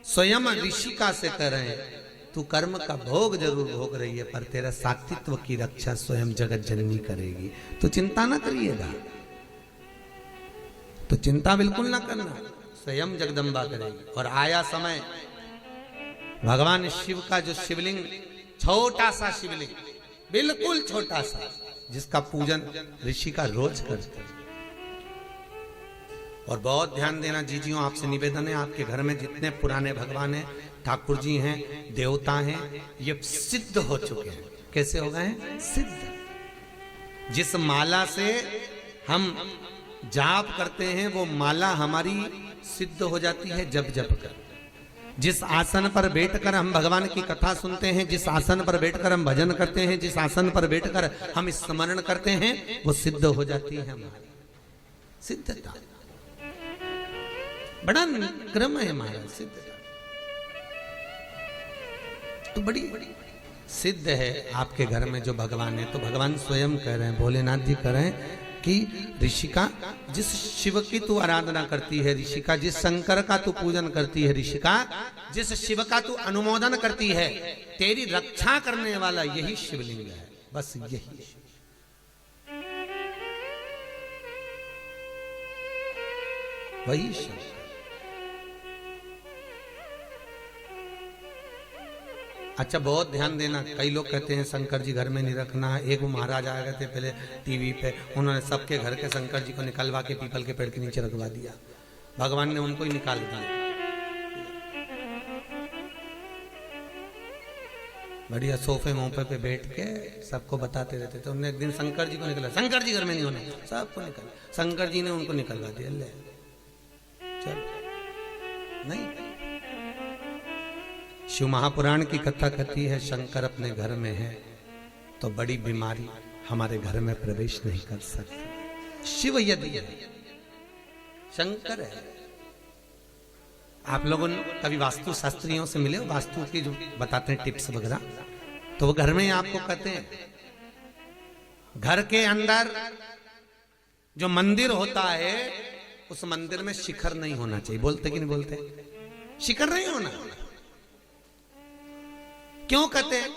स्वयं ऋषिका से कह रहे हैं तू कर्म का भोग जरूर भोग रही है, पर तेरा सात्वित्व की रक्षा स्वयं जगत जननी करेगी, तो चिंता ना करिएगा, तो चिंता बिल्कुल ना करना, स्वयं जगदम्बा करेगी। और आया समय, भगवान शिव का जो शिवलिंग, छोटा सा शिवलिंग, बिल्कुल छोटा सा, जिसका पूजन ऋषि का रोज करते हैं। और बहुत ध्यान देना जीजियों, आपसे निवेदन है, आपके घर में जितने पुराने भगवान हैं, ठाकुर जी हैं, देवता हैं, ये सिद्ध हो चुके हैं। कैसे हो गए हैं? सिद्ध। जिस माला से हम जाप करते हैं वो माला हमारी सिद्ध हो जाती है जब जप कर। जिस आसन पर बैठकर हम भगवान की कथा सुनते हैं, जिस आसन पर बैठकर हम भजन करते हैं, जिस आसन पर बैठकर हम स्मरण करते हैं, वो सिद्ध हो जाती है हमारी सिद्धता। बड़ा क्रम है हमारा सिद्धता, तो बड़ी सिद्ध है आपके घर में जो भगवान है। तो भगवान स्वयं कह रहे हैं, भोलेनाथ जी कह रहे हैं कि ऋषिका, जिस शिव की तू आराधना करती है, ऋषिका जिस शंकर का तू पूजन करती है, ऋषिका जिस शिव का तू अनुमोदन करती है, तेरी रक्षा करने वाला यही शिवलिंग है, बस यही। वही शिव। अच्छा, बहुत ध्यान देना, कई लोग कहते हैं शंकर जी घर में नहीं रखना। एक वो महाराज आ गए थे पहले टीवी पे, उन्होंने सबके घर के शंकर जी को निकलवा के पीपल के पेड़ के नीचे रखवा दिया, भगवान ने उनको ही निकाल दिया। बढ़िया सोफे मोफे पे बैठ के सबको बताते रहते थे। उन्होंने एक दिन शंकर जी को निकला, शंकर जी घर में नहीं होना, सबको निकल, शंकर जी ने उनको निकलवा दिया। ले चल, नहीं, शिव महापुराण की कथा कहती है शंकर अपने घर में है तो बड़ी बीमारी हमारे घर में प्रवेश नहीं कर सकती। शिव यदि है, शंकर है। आप लोगों ने कभी वास्तु शास्त्रियों से मिले, वास्तु की जो बताते हैं टिप्स वगैरह, तो वो घर में आपको कहते हैं घर के अंदर जो मंदिर होता है उस मंदिर में शिखर नहीं होना चाहिए। बोलते कि नहीं बोलते? शिखर नहीं होना। क्यों कहते हैं?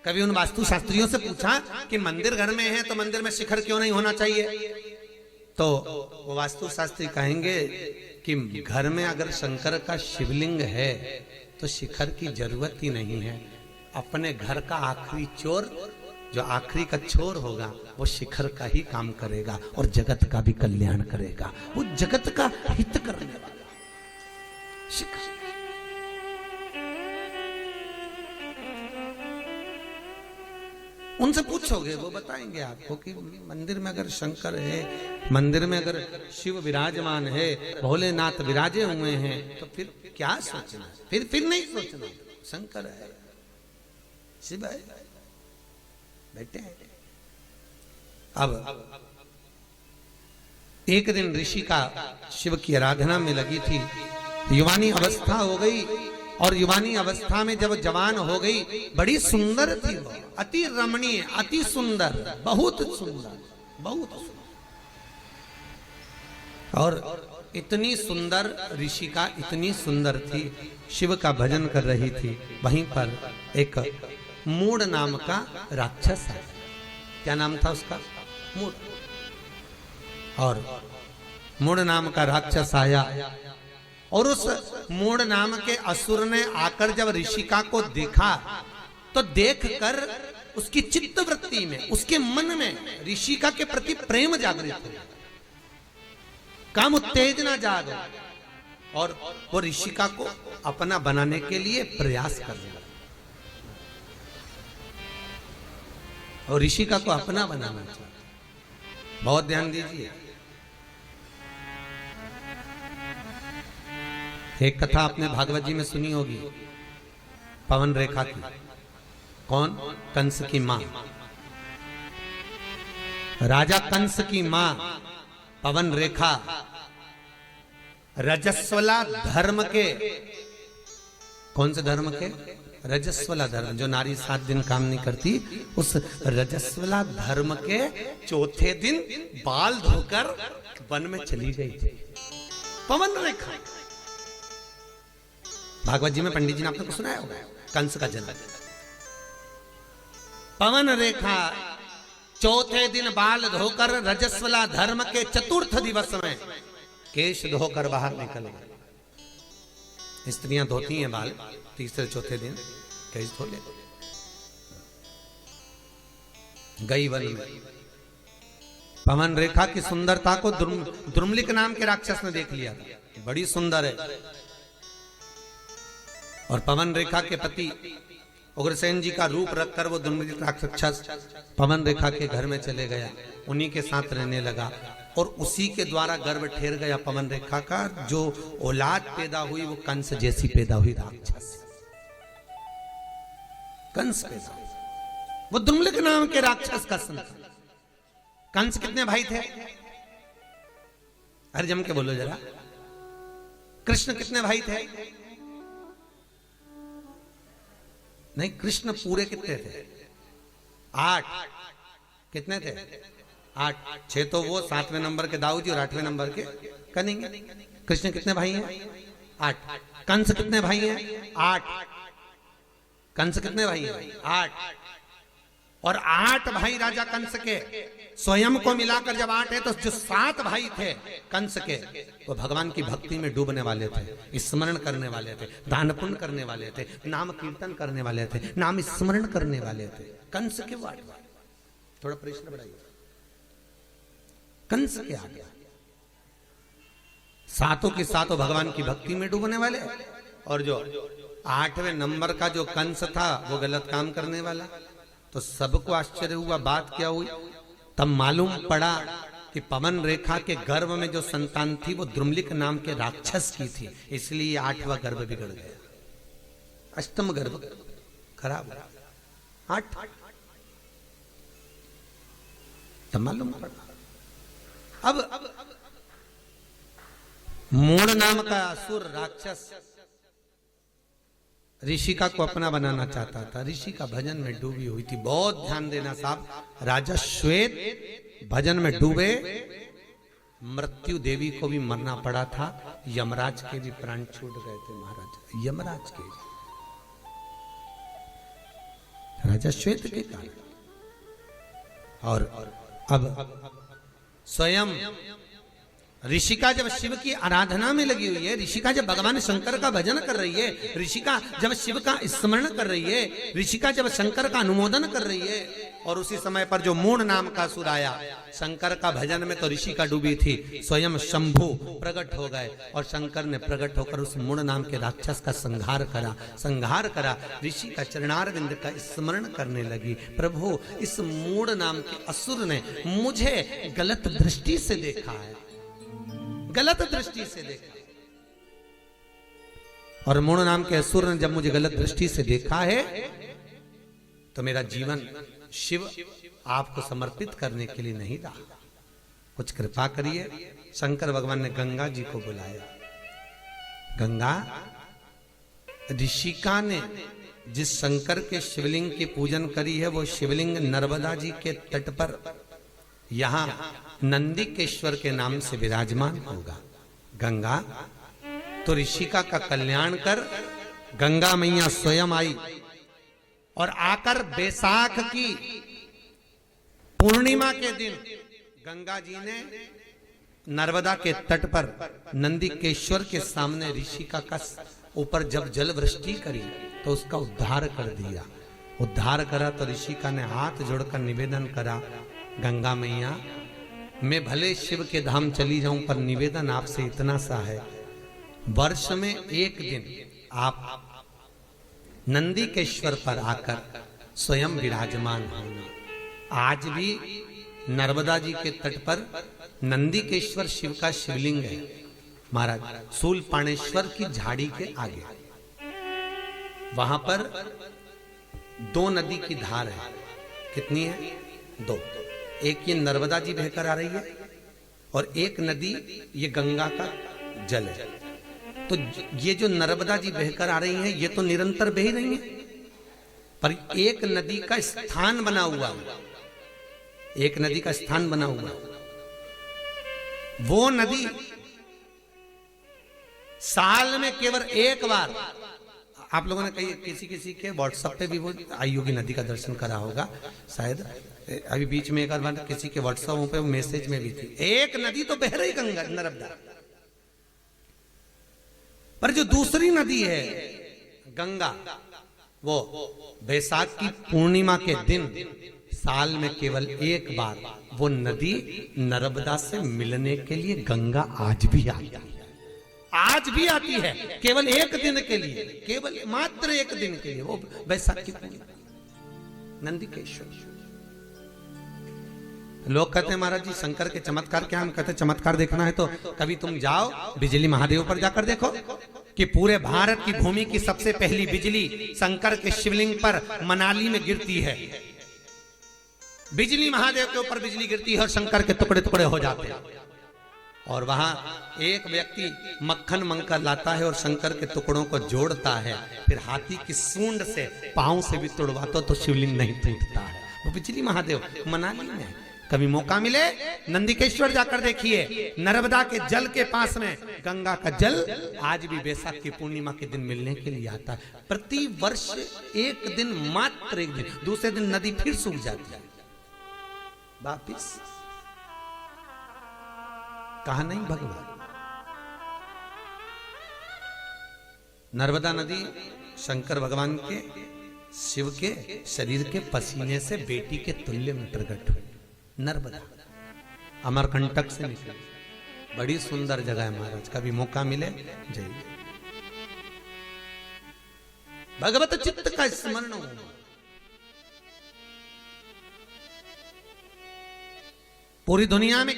कभी उन वास्तु शास्त्रियों से पूछा कि मंदिर घर में है तो मंदिर में शिखर क्यों नहीं होना चाहिए? तो वो वास्तु शास्त्री कहेंगे कि घर में अगर शंकर का शिवलिंग है तो शिखर की जरूरत ही नहीं है। अपने घर का आखिरी चोर, जो आखिरी का चोर होगा, वो शिखर का ही काम करेगा और जगत का भी कल्याण करेगा। वो जगत का हित करने वाला शिखर। उनसे पूछोगे वो बताएंगे आपको कि मंदिर में अगर शंकर है, मंदिर में अगर शिव विराजमान है, भोलेनाथ विराजे हुए हैं, तो फिर क्या सोचना? फिर नहीं सोचना, शंकर है, शिव है, बैठे हैं। अब एक दिन ऋषि का शिव की आराधना में लगी थी, युवानी अवस्था हो गई, और युवानी अवस्था में जब जवान हो गई, बड़ी सुंदर थी वो, अति रमणीय, अति सुंदर, बहुत सुंदर, बहुत सुंदर। और इतनी सुंदर ऋषिका, इतनी सुंदर थी, शिव का भजन कर रही थी। वहीं पर एक मूढ़ नाम का राक्षस है। क्या नाम था उसका? मूढ़। और मूढ़ नाम का राक्षस आया और उस मूढ़ नाम के असुर ने आकर जब ऋषिका को देखा तो देखकर उसकी चित्त वृत्ति में, उसके मन में ऋषिका के प्रति प्रेम जागृत हो, काम उत्तेजना जाग, और वो ऋषिका को अपना बनाने के लिए प्रयास कर रहा, और ऋषिका को अपना बनाना चाहिए। बहुत ध्यान दीजिए। एक कथा आपने भागवत जी में सुनी होगी, पवन रेखा की। कौन? कंस की मां, राजा कंस की मां पवन रेखा रजस्वला धर्म के, कौन से धर्म के? रजस्वला धर्म, जो नारी 7 दिन काम नहीं करती, उस रजस्वला धर्म के चौथे दिन बाल धोकर वन में चली गई थी पवन रेखा। भागवत जी में पंडित जी ने आपने को सुनाया होगा कंस का जन्म। पवन रेखा चौथे दिन बाल धोकर रजस्वला धर्म के चतुर्थ दिवस में केश धोकर बाहर निकल गए। स्त्रियां धोती हैं बाल तीसरे चौथे दिन, केश धो ले गई वन में। पवन रेखा की सुंदरता को द्रुमलिक नाम के राक्षस ने देख लिया था, बड़ी सुंदर है। और पवन रेखा के पति उग्रसेन जी का रूप रखकर वो द्रुमलिक राक्षस पवन रेखा के घर में चले गया, उन्हीं के साथ रहने लगा और उसी के द्वारा गर्भ ठेर गया पवन रेखा का। जो औलाद पैदा हुई वो कंस जैसी पैदा हुई, राक्षस कंस पैदा हुई। वो द्रुमलिक नाम के राक्षस का संतान। कंस कितने भाई थे? अरे जम के बोलो जरा। कृष्ण कितने भाई थे? नहीं, कृष्ण पूरे कितने थे? 8। कितने थे? 8। 6 तो वो, 7वें नंबर के दाऊद जी और 8वें नंबर के कनिंग। कृष्ण कितने भाई हैं? 8। कंस कितने भाई हैं? 8। कंस कितने भाई हैं? 8। और 8 भाई राजा कंस के स्वयं को मिलाकर जब 8 है तो जो 7 भाई थे कंस के वो भगवान की भक्ति में डूबने वाले थे, स्मरण करने वाले थे, दान पुण्य करने वाले थे, नाम कीर्तन करने वाले थे, नाम स्मरण करने वाले थे। कंस के 8 भाई। थोड़ा प्रश्न बढ़ाइए, कंस के 8 भाई, सातों के सातों भगवान की भक्ति में डूबने वाले। और जो 8वें नंबर का जो कंस था वो गलत काम करने वाला। तो सबको आश्चर्य हुआ, बात क्या हुई? तब मालूम पड़ा कि पवन रेखा के गर्भ में जो संतान थी वो द्रुमलिक नाम के राक्षस की थी, इसलिए 8वां गर्भ बिगड़ गया, अष्टम गर्भ खराब हुआ। 8 तब मालूम पड़ा। अब मूढ़ नाम का असुर राक्षस ऋषिका को अपना बनाना चाहता था, ऋषि का भजन में डूबी हुई थी। बहुत ध्यान देना साहब, राजा श्वेत भजन में डूबे, मृत्यु देवी को भी मरना पड़ा था, यमराज के भी प्राण छूट गए थे महाराज, यमराज के, राजा श्वेत के कारण। और अब स्वयं ऋषिका जब शिव की आराधना में लगी हुई है, ऋषिका जब भगवान शंकर का भजन कर रही है, ऋषिका जब शिव का स्मरण कर रही है, ऋषिका जब शंकर का अनुमोदन कर रही है, और उसी समय पर जो मूढ़ नाम का असुर आया शंकर का भजन में, तो ऋषिका डूबी थी, स्वयं शंभु प्रकट हो गए और शंकर ने प्रकट होकर उस मूढ़ नाम के राक्षस का संहार करा। ऋषि का चरणारविंद का स्मरण करने लगी, प्रभु इस मूढ़ नाम के असुर ने मुझे गलत दृष्टि से देखा है, गलत दृष्टि से देखा। और मूढ़ नाम के असुर ने जब मुझे गलत दृष्टि से देखा है तो मेरा जीवन शिव आपको समर्पित करने के लिए नहीं रहा, कुछ कृपा करिए। शंकर भगवान ने गंगा जी को बुलाया। गंगा, ऋषिका ने जिस शंकर के शिवलिंग की पूजन करी है वो शिवलिंग नर्मदा जी के तट पर यहां नंदिकेश्वर के नाम से विराजमान होगा। गंगा, तो ऋषिका का कल्याण कर। गंगा मैया स्वयं आई और आकर बैसाख की पूर्णिमा के दिन गंगा जी ने नर्मदा के तट पर नंदिकेश्वर के सामने ऋषिका का ऊपर जब जल वृष्टि करी तो उसका उद्धार कर दिया। उद्धार करा तो ऋषिका ने हाथ जोड़कर निवेदन करा, गंगा मैया मैं भले शिव के धाम चली जाऊं पर निवेदन आपसे इतना सा है, वर्ष में एक दिन आप नंदिकेश्वर पर आकर स्वयं विराजमान होना। आज भी नर्मदा जी के तट पर नंदिकेश्वर शिव का शिवलिंग है महाराज, शूलपाणेश्वर की झाड़ी के आगे। वहां पर 2 नदी की धार है। कितनी है? 2। एक ये नर्मदा जी बहकर आ रही है और एक नदी ये गंगा का जल है। तो ये जो नर्मदा जी बहकर आ रही है ये तो निरंतर बह रही है, पर एक नदी का स्थान बना हुआ है, एक नदी का स्थान बना हुआ है। वो नदी साल में केवल एक बार आप लोगों ने कहीं किसी किसी के व्हाट्सएप पे भी वो आई होगी नदी का दर्शन करा होगा शायद। अभी बीच में एक बार किसी के व्हाट्सएप पे मैसेज में भी थी, एक नदी तो बह रही गंगा नर्मदा, पर जो दूसरी नदी है गंगा, वो बैसाख की पूर्णिमा के दिन साल में केवल एक बार वो नदी नर्मदा से मिलने के लिए गंगा आज भी आती है, आज भी आती है, केवल एक दिन के लिए, केवल मात्र एक दिन के लिए, वो बैसाख की पूर्णिमा नंदिकेश्वर। लोग कहते हैं महाराज जी शंकर के चमत्कार क्या? हम कहते हैं चमत्कार देखना है तो कभी तुम जाओ बिजली महादेव पर जाकर देखो कि पूरे भारत की भूमि की सबसे पहली बिजली शंकर के शिवलिंग पर मनाली में गिरती है। बिजली महादेव के ऊपर बिजली गिरती है और शंकर के टुकड़े टुकड़े हो जाते हैं, और वहां एक व्यक्ति मक्खन मंकर लाता है और शंकर के टुकड़ों को जोड़ता है, फिर हाथी की सूंड से पांव से भी तोड़वाता तो शिवलिंग नहीं टूटता है। वो बिजली महादेव मनाली में। कभी मौका मिले नंदिकेश्वर जाकर देखिए, नर्मदा के जल के पास में गंगा का जल आज भी बैसाख की पूर्णिमा के दिन मिलने के लिए आता है। प्रति वर्ष एक दिन, मात्र एक दिन, दूसरे दिन नदी फिर सूख जाती है वापिस। कहा नहीं भगवान? नर्मदा नदी शंकर भगवान के, शिव के शरीर के पसीने से बेटी के तुल्य में प्रकट हुई। नर्मदा अमरकंटक से निकली, बड़ी सुंदर जगह है महाराज, कभी मौका मिले जाइए। भगवत चित्त का स्मरण हो। पूरी दुनिया में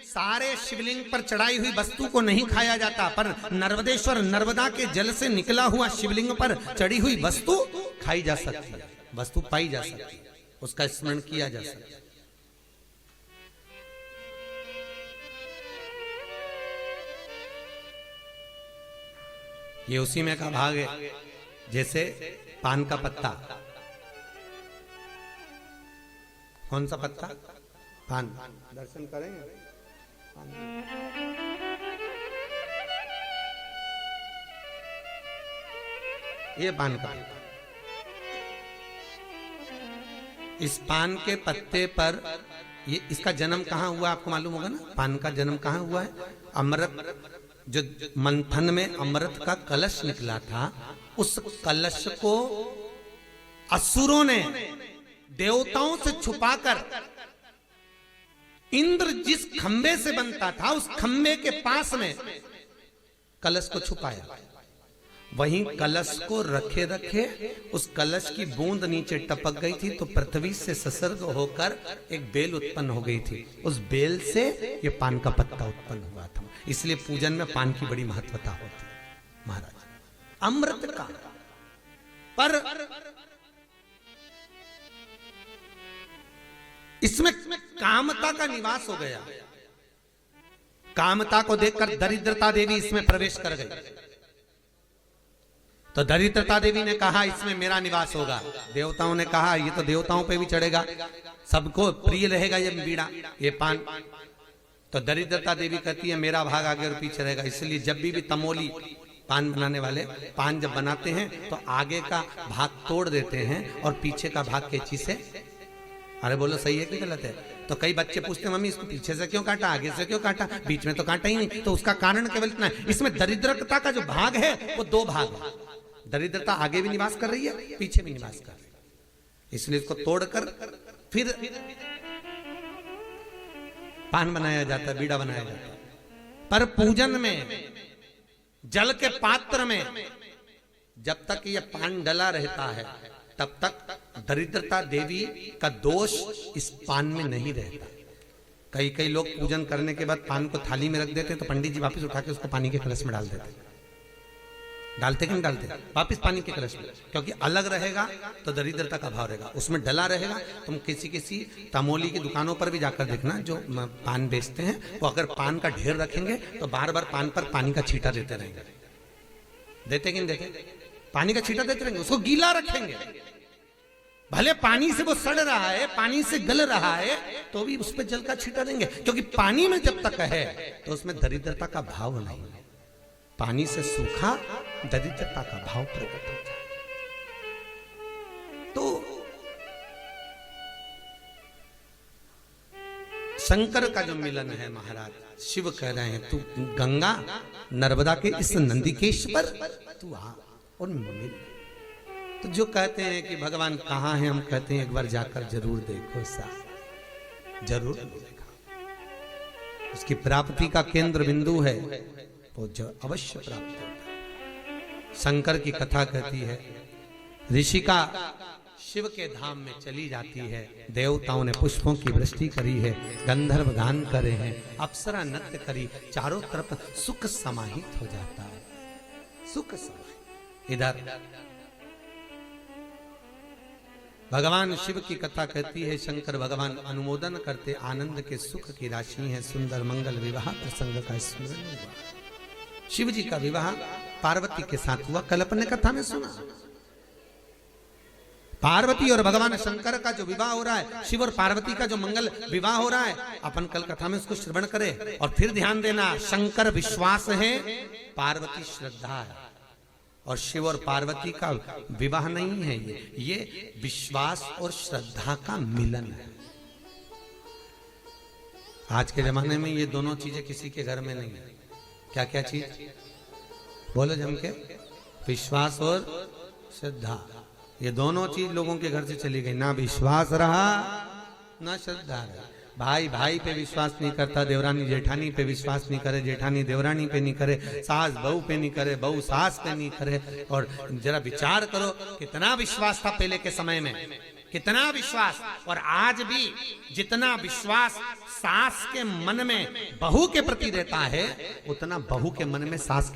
सारे शिवलिंग पर चढ़ाई हुई वस्तु को नहीं खाया जाता, पर नर्मदेश्वर नर्मदा के जल से निकला हुआ शिवलिंग पर चढ़ी हुई वस्तु खाई जा सकती है, वस्तु पाई जा सकती है, उसका स्मरण किया जा सकता है। ये उसी में का भाग है, जैसे पान का पत्ता। कौन सा पत्ता? पान। दर्शन करेंगे पान। ये पान का पत्ता, इस पान के पत्ते पर ये, इसका जन्म कहाँ हुआ आपको मालूम होगा ना? पान का जन्म कहाँ हुआ है? अमृत, जो मंथन में अमृत का कलश निकला था, उस कलश को असुरों ने देवताओं से छुपाकर इंद्र जिस खंबे से बनता था उस खंबे के पास में कलश को छुपाया। वहीं कलश को रखे रखे उस कलश की बूंद नीचे टपक गई थी, तो पृथ्वी से संसर्ग होकर एक बेल उत्पन्न हो गई थी। उस बेल से ये पान का पत्ता उत्पन्न हुआ था। इसलिए पूजन में पान की बड़ी महत्वता होती है महाराज। अमृत का, पर इसमें कामता का निवास हो गया। कामता को देखकर दरिद्रता देवी इसमें प्रवेश कर गई। तो दरिद्रता देवी ने कहा इसमें मेरा निवास होगा। देवताओं ने कहा ये तो देवताओं पे भी चढ़ेगा, सबको प्रिय रहेगा ये बीड़ा, ये पान। तो दरिद्रता देवी कहती है मेरा भाग आगे और पीछे रहेगा। इसलिए जब भी तमोली पान बनाने वाले पान जब बनाते हैं तो आगे का भाग तोड़ देते हैं और पीछे का भाग कैंची से, अरे बोलो सही है कि गलत है? तो कई बच्चे पूछते हैं मम्मी इसको पीछे से क्यों काटा, आगे से क्यों काटा, बीच में तो काटा ही नहीं। तो उसका कारण केवल इतना है, इसमें दरिद्रता का जो भाग है वो दो भाग है। दरिद्रता आगे भी निवास कर रही है, पीछे भी निवास कर रही है। इसलिए इसको तोड़कर फिर पान बनाया जाता है, बीड़ा बनाया जाता है। पर पूजन में जल के पात्र में जब तक ये पान डला रहता है तब तक दरिद्रता देवी का दोष इस पान में नहीं रहता। कई कई लोग पूजन करने के बाद पान को थाली में रख देते तो पंडित जी वापस उठा के उसको पानी के कलश में डाल देते। डालते कि नहीं डालते? वापस पानी के कलश में, क्योंकि अलग रहेगा तो दरिद्रता का भाव रहेगा, उसमें डला रहेगा। तुम किसी तमोली की दुकानों पर भी जाकर देखना, जो पान बेचते हैं वो अगर पान का ढेर रखेंगे तो बार बार पान पर पानी का छींटा देते रहेंगे। देते कि नहीं देते? पानी का छींटा देते रहेंगे, उसको गीला रखेंगे। भले पानी से वो सड़ रहा है, पानी से गल रहा है, तो भी उस पर जल का छींटा देंगे, क्योंकि पानी में जब तक है तो उसमें दरिद्रता का भाव नहीं है। पानी से सूखा दरिद्रता का भाव प्रकट हो जाए। तो शंकर का जो मिलन है महाराज, शिव कह रहे हैं तू गंगा नर्मदा के इस नंदिकेश पर तू आ और मिल। तो जो कहते हैं कि भगवान कहाँ है, हम कहते हैं एक बार जाकर जरूर देखो साहब, जरूर देखा। उसकी प्राप्ति का केंद्र बिंदु है वो जो अवश्य प्राप्त होता है। शंकर की कथा कहती है ऋषिका शिव के धाम में चली जाती है, देवताओं ने पुष्पों की वृष्टि करी है, गंधर्व गान करे हैं, अप्सरा नृत्य करी, चारों तरफ सुख समाहित हो जाता है, सुख समाहित। इधर भगवान शिव की कथा कहती है शंकर भगवान अनुमोदन करते, आनंद के सुख की राशि है, सुंदर मंगल विवाह प्रसंग का स्मरण हुआ। शिव जी का विवाह पार्वती के साथ हुआ, कल अपने कथा में सुना। पार्वती और भगवान शंकर का जो विवाह हो रहा है, शिव और पार्वती का जो मंगल विवाह हो रहा है, अपन कल कथा में उसको श्रवण करें। और फिर ध्यान देना, शंकर विश्वास है, पार्वती श्रद्धा है, और शिव और पार्वती का विवाह नहीं है, ये विश्वास और श्रद्धा का मिलन है। आज के जमाने में ये दोनों चीजें किसी के घर में नहीं है। क्या क्या चीज बोलो जम के? विश्वास और श्रद्धा, ये दोनों चीज लोगों के घर से चली गई। ना विश्वास रहा ना श्रद्धा रहा। भाई भाई पे विश्वास नहीं करता, देवरानी जेठानी पे विश्वास नहीं करे, जेठानी देवरानी पे नहीं करे, सास बहू पे नहीं करे, बहू सास पे नहीं करे। और जरा विचार करो कितना विश्वास था पहले के समय में, कितना विश्वास। और आज भी जितना विश्वास सास के मन में बहू के प्रति रहता है, उतना बहू के मन में सास